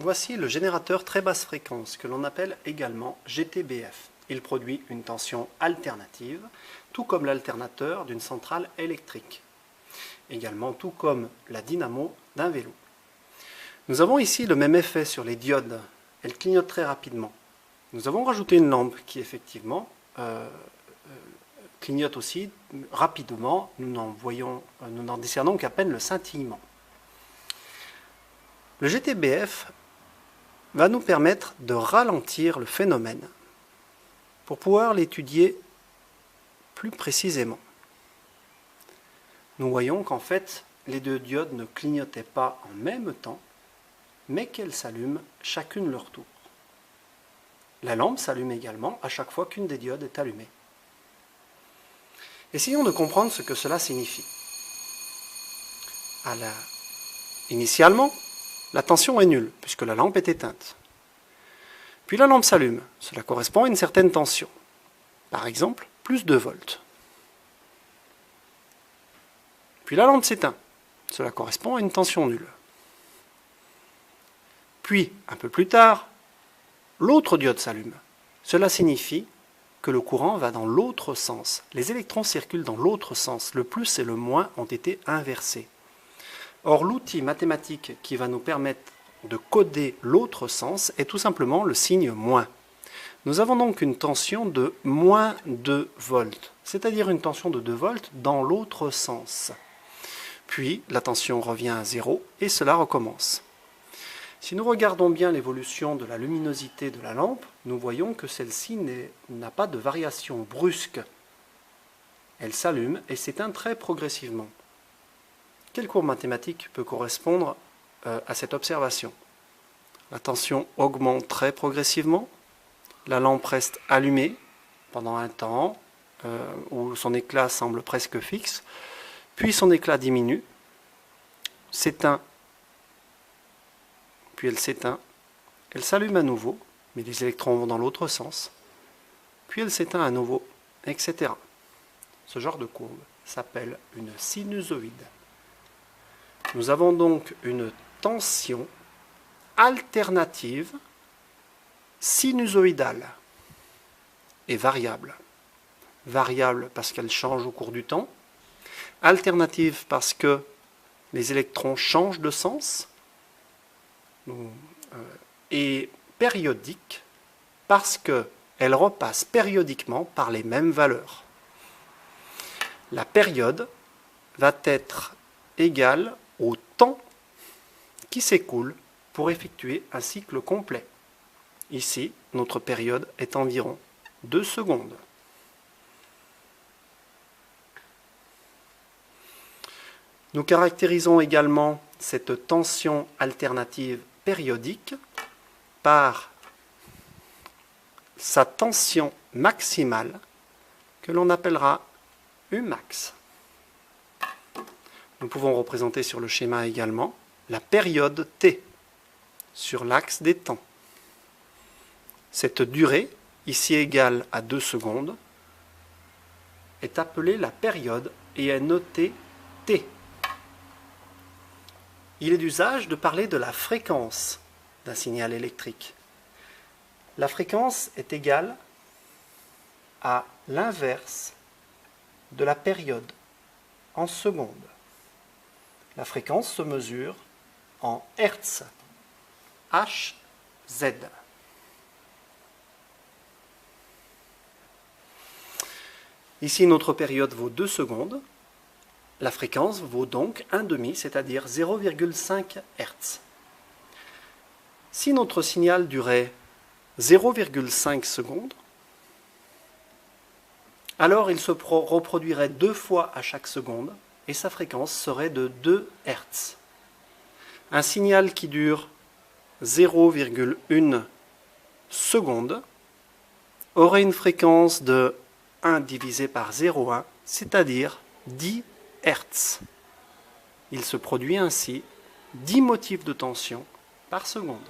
Voici le générateur très basse fréquence que l'on appelle également GTBF. Il produit une tension alternative, tout comme l'alternateur d'une centrale électrique. Également tout comme la dynamo d'un vélo. Nous avons ici le même effet sur les diodes. Elles clignotent très rapidement. Nous avons rajouté une lampe qui effectivement clignote aussi rapidement. Nous n'en discernons qu'à peine le scintillement. Le GTBF va nous permettre de ralentir le phénomène pour pouvoir l'étudier plus précisément. Nous voyons qu'en fait, les deux diodes ne clignotaient pas en même temps, mais qu'elles s'allument chacune leur tour. La lampe s'allume également à chaque fois qu'une des diodes est allumée. Essayons de comprendre ce que cela signifie. Initialement, la tension est nulle, puisque la lampe est éteinte. Puis la lampe s'allume. Cela correspond à une certaine tension. Par exemple, plus 2 volts. Puis la lampe s'éteint. Cela correspond à une tension nulle. Puis, un peu plus tard, l'autre diode s'allume. Cela signifie que le courant va dans l'autre sens. Les électrons circulent dans l'autre sens. Le plus et le moins ont été inversés. Or, l'outil mathématique qui va nous permettre de coder l'autre sens est tout simplement le signe moins. Nous avons donc une tension de moins 2 volts, c'est-à-dire une tension de 2 volts dans l'autre sens. Puis, la tension revient à 0 et cela recommence. Si nous regardons bien l'évolution de la luminosité de la lampe, nous voyons que celle-ci n'a pas de variation brusque. Elle s'allume et s'éteint très progressivement. Quelle courbe mathématique peut correspondre à cette observation? La tension augmente très progressivement, la lampe reste allumée pendant un temps où son éclat semble presque fixe, puis son éclat diminue, s'éteint, puis elle s'éteint, elle s'allume à nouveau, mais les électrons vont dans l'autre sens, puis elle s'éteint à nouveau, etc. Ce genre de courbe s'appelle une sinusoïde. Nous avons donc une tension alternative sinusoïdale et variable. Variable parce qu'elle change au cours du temps, alternative parce que les électrons changent de sens, et périodique parce qu'elle repasse périodiquement par les mêmes valeurs. La période va être égale au temps qui s'écoule pour effectuer un cycle complet. Ici, notre période est environ 2 secondes. Nous caractérisons également cette tension alternative périodique par sa tension maximale que l'on appellera Umax. Nous pouvons représenter sur le schéma également la période T sur l'axe des temps. Cette durée, ici égale à 2 secondes, est appelée la période et est notée T. Il est d'usage de parler de la fréquence d'un signal électrique. La fréquence est égale à l'inverse de la période en secondes. La fréquence se mesure en Hertz, Hz. Ici, notre période vaut 2 secondes. La fréquence vaut donc 1/2, c'est-à-dire 0,5 Hz. Si notre signal durait 0,5 secondes, alors il se reproduirait 2 fois à chaque seconde et sa fréquence serait de 2 Hz. Un signal qui dure 0,1 seconde aurait une fréquence de 1 divisé par 0,1, c'est-à-dire 10 Hz. Il se produit ainsi 10 motifs de tension par seconde.